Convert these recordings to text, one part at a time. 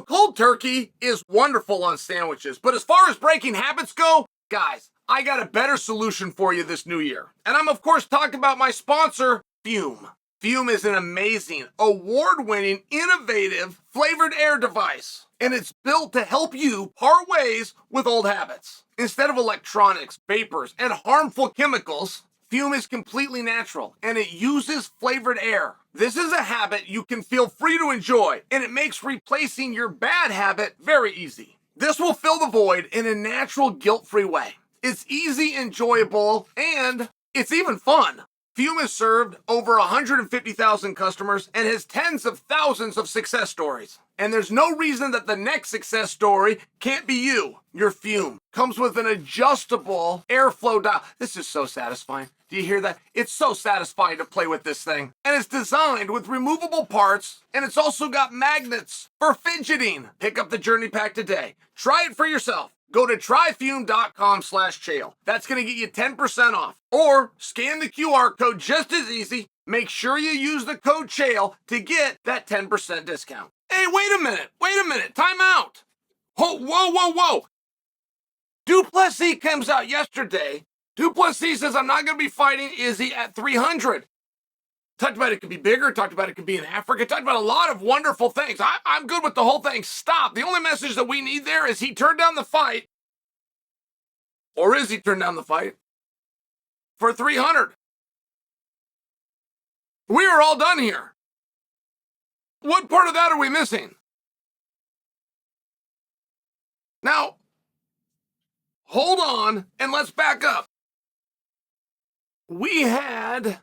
Cold turkey is wonderful on sandwiches, but as far as breaking habits go, guys, I got a better solution for you this new year. And I'm, of course, talking about my sponsor, Fume. Fume is an amazing, award-winning, innovative, flavored air device. And it's built to help you part ways with old habits. Instead of electronics, vapors, and harmful chemicals, Fume is completely natural, and it uses flavored air. This is a habit you can feel free to enjoy, and it makes replacing your bad habit very easy. This will fill the void in a natural, guilt-free way. It's easy, enjoyable, and it's even fun. Fume has served over 150,000 customers and has tens of thousands of success stories. And there's no reason that the next success story can't be you. Your Fume comes with an adjustable airflow dial. This is so satisfying. Do you hear that? It's so satisfying to play with this thing. And it's designed with removable parts, and it's also got magnets for fidgeting. Pick up the Journey Pack today. Try it for yourself. Go to tryfume.com/Chael. That's going to get you 10% off. Or scan the QR code just as easy. Make sure you use the code Chael to get that 10% discount. Hey, wait a minute. Time out. Whoa. Plessis comes out yesterday. Plessis says, I'm not going to be fighting Izzy at 300. Talked about it could be bigger, talked about it could be in Africa, talked about a lot of wonderful things. I'm good with the whole thing. Stop. The only message that we need there is he turned down the fight, or is he turned down the fight, for 300. We are all done here. What part of that are we missing? Now, hold on and let's back up. We had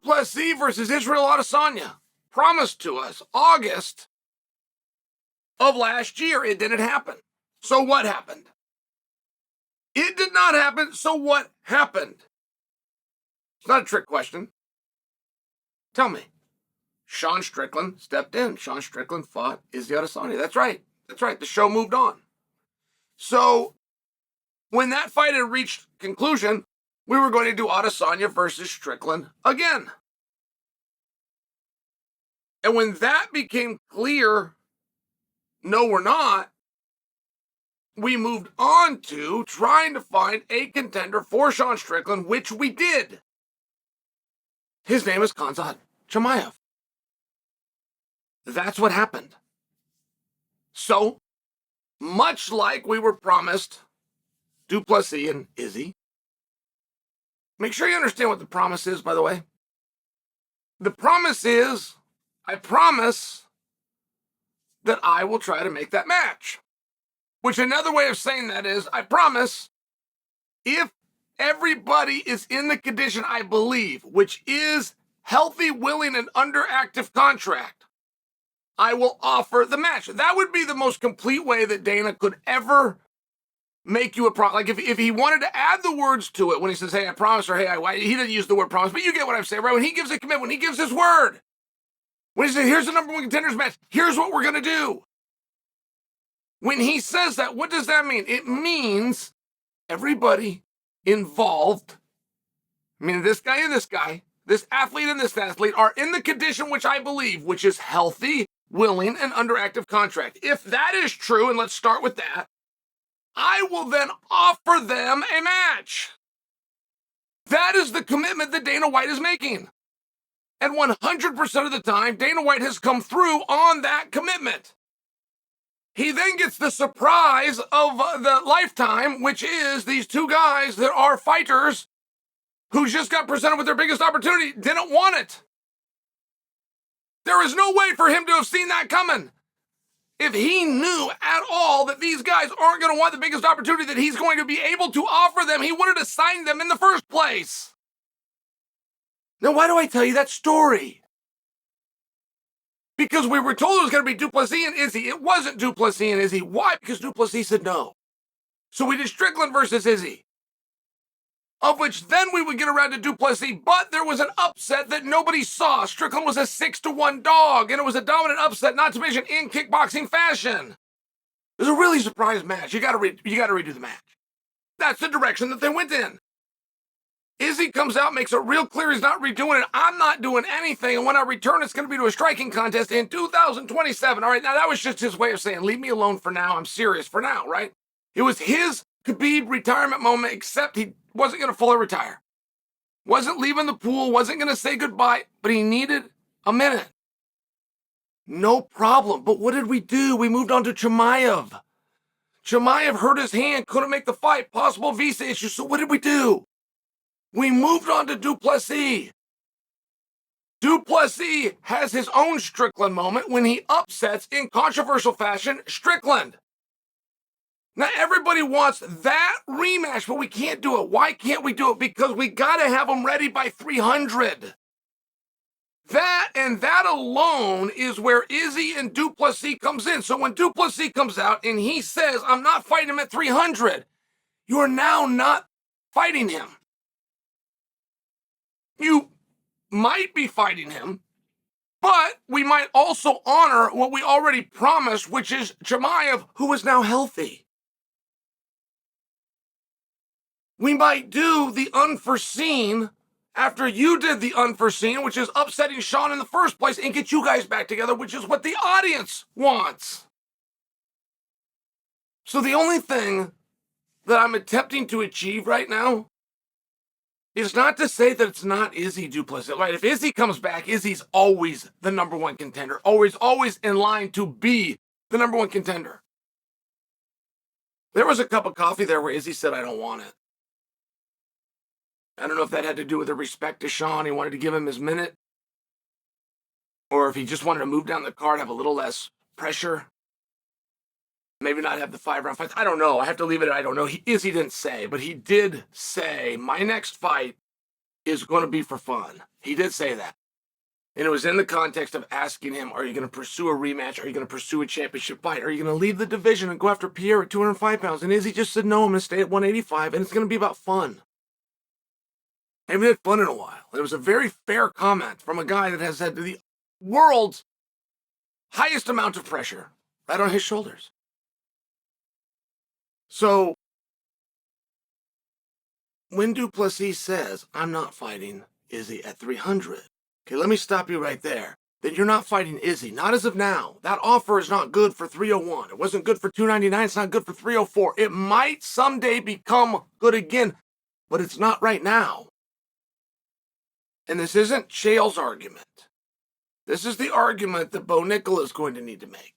Plessis versus Israel Adesanya promised to us August of last year. It didn't happen. So what happened? It did not happen. So what happened? It's not a trick question. Tell me. Sean Strickland stepped in. Sean Strickland fought Izzy Adesanya. That's right. The show moved on. So when that fight had reached conclusion, we were going to do Adesanya versus Strickland again. And when that became clear, no, we're not, we moved on to trying to find a contender for Sean Strickland, which we did. His name is Khamzat Chimaev. That's what happened. So, much like we were promised Plessis and Izzy, make sure you understand what the promise is, by the way. The promise is, I promise that I will try to make that match. Which another way of saying that is, I promise, if everybody is in the condition I believe, which is healthy, willing, and under active contract, I will offer the match. That would be the most complete way that Dana could ever make you a promise. Like if he wanted to add the words to it when he says, hey, I promise, or hey, he didn't use the word promise, but you get what I'm saying, right? When he gives a commitment, when he gives his word, when he says, here's the number one contenders match, here's what we're going to do. When he says that, what does that mean? It means everybody involved, this guy and this guy, this athlete and this athlete are in the condition which I believe, which is healthy, willing, and under active contract. If that is true, and let's start with that, I will then offer them a match. That is the commitment that Dana White is making. And 100% of the time, Dana White has come through on that commitment. He then gets the surprise of the lifetime, which is these two guys that are fighters who just got presented with their biggest opportunity, didn't want it. There is no way for him to have seen that coming. If he knew at all that these guys aren't going to want the biggest opportunity that he's going to be able to offer them, he wouldn't have signed them in the first place. Now, why do I tell you that story? Because we were told it was going to be Plessis and Izzy. It wasn't Plessis and Izzy. Why? Because Plessis said no. So we did Strickland versus Izzy, of which then we would get around to Plessis, but there was an upset that nobody saw. Strickland was a 6-1 dog, and it was a dominant upset, not to mention in kickboxing fashion. It was a really surprise match. You got to redo the match. That's the direction that they went in. Izzy comes out, makes it real clear he's not redoing it. I'm not doing anything. And when I return, it's going to be to a striking contest in 2027. All right, now that was just his way of saying, leave me alone for now. I'm serious for now, right? It was his Khabib retirement moment, except he wasn't going to fully retire. Wasn't leaving the pool, wasn't going to say goodbye, but he needed a minute. No problem. But what did we do? We moved on to Chimaev. Chimaev hurt his hand, couldn't make the fight, possible visa issue. So what did we do? We moved on to Plessis. Plessis has his own Strickland moment when he upsets, in controversial fashion, Strickland. Now, everybody wants that rematch, but we can't do it. Why can't we do it? Because we got to have them ready by 300. That and that alone is where Izzy and Plessis comes in. So when Plessis comes out and he says, I'm not fighting him at 300, you are now not fighting him. You might be fighting him, but we might also honor what we already promised, which is Chimaev, who is now healthy. We might do the unforeseen after you did the unforeseen, which is upsetting Sean in the first place, and get you guys back together, which is what the audience wants. So the only thing that I'm attempting to achieve right now is not to say that it's not Izzy Plessis, right? If Izzy comes back, Izzy's always the number one contender, always in line to be the number one contender. There was a cup of coffee there where Izzy said, I don't want it. I don't know if that had to do with the respect to Sean. He wanted to give him his minute. Or if he just wanted to move down the card, have a little less pressure. Maybe not have the 5-round fights. I don't know. I have to leave it at I don't know. Izzy didn't say, but he did say, my next fight is going to be for fun. He did say that. And it was in the context of asking him, are you going to pursue a rematch? Are you going to pursue a championship fight? Are you going to leave the division and go after Pierre at 205 pounds? And Izzy just said, no, I'm going to stay at 185, and it's going to be about fun. I haven't had fun in a while. It was a very fair comment from a guy that has had the world's highest amount of pressure right on his shoulders. So, when Plessis says, I'm not fighting Izzy at 300, okay, let me stop you right there. Then you're not fighting Izzy, not as of now. That offer is not good for 301. It wasn't good for 299. It's not good for 304. It might someday become good again, but it's not right now. And this isn't Chael's argument. This is the argument that Bo Nickel is going to need to make.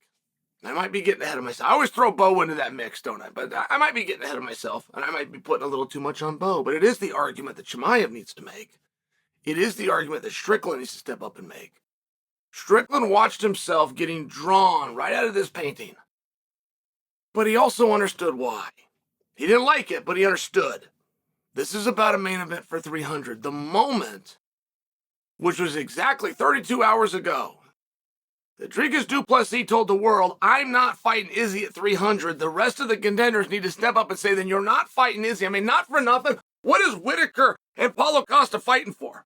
I might be getting ahead of myself. I always throw Bo into that mix, don't I? But I might be getting ahead of myself, and I might be putting a little too much on Bo. But it is the argument that Chimaev needs to make. It is the argument that Strickland needs to step up and make. Strickland watched himself getting drawn right out of this painting. But he also understood why. He didn't like it, but he understood. This is about a main event for 300. The moment, which was exactly 32 hours ago, Rodriguez Plessis told the world, I'm not fighting Izzy at 300. The rest of the contenders need to step up and say, then you're not fighting Izzy. I mean, not for nothing. What is Whitaker and Paulo Costa fighting for?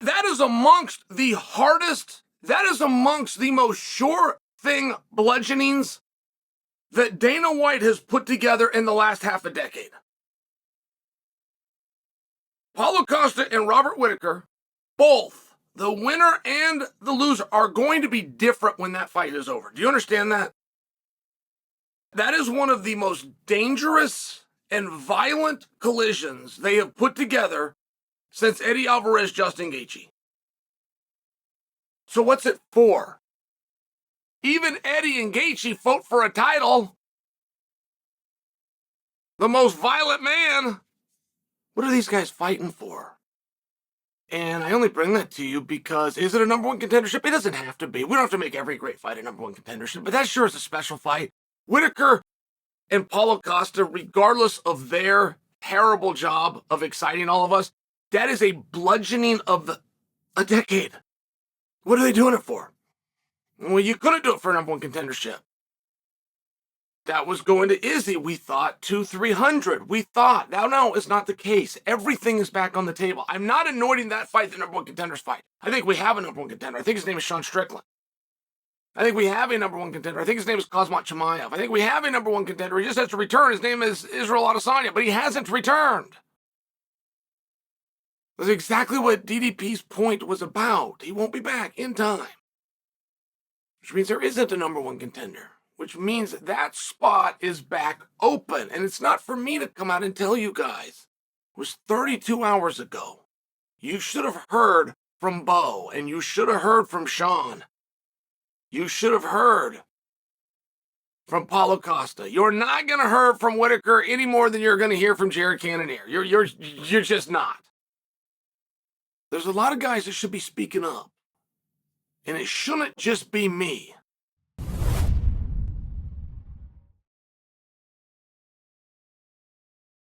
That is amongst the hardest, that is amongst the most sure thing bludgeonings that Dana White has put together in the last half a decade. Paulo Costa and Robert Whitaker, both, the winner and the loser, are going to be different when that fight is over. Do you understand that? That is one of the most dangerous and violent collisions they have put together since Eddie Alvarez, Justin Gaethje. So what's it for? Even Eddie and Gaethje fought for a title. The most violent man. What are these guys fighting for? And I only bring that to you because, is it a number one contendership? It doesn't have to be. We don't have to make every great fight a number one contendership, but that sure is a special fight. Whitaker and Paulo Costa, regardless of their terrible job of exciting all of us, that is a bludgeoning of a decade. What are they doing it for? Well, you couldn't do it for a number one contendership. That was going to Izzy, we thought, 200-300. We thought. Now, no, it's not the case. Everything is back on the table. I'm not anointing that fight the number one contender's fight. I think we have a number one contender. I think his name is Sean Strickland. I think we have a number one contender. I think his name is Khamzat Chimaev. I think we have a number one contender. He just has to return. His name is Israel Adesanya, but he hasn't returned. That's exactly what DDP's point was about. He won't be back in time. Which means there isn't a number one contender. Which means that spot is back open. And it's not for me to come out and tell you guys. It was 32 hours ago. You should have heard from Bo, and you should have heard from Sean. You should have heard from Paulo Costa. You're not going to hear from Whitaker any more than you're going to hear from Jared Cannonier. You're just not. There's a lot of guys that should be speaking up. And it shouldn't just be me.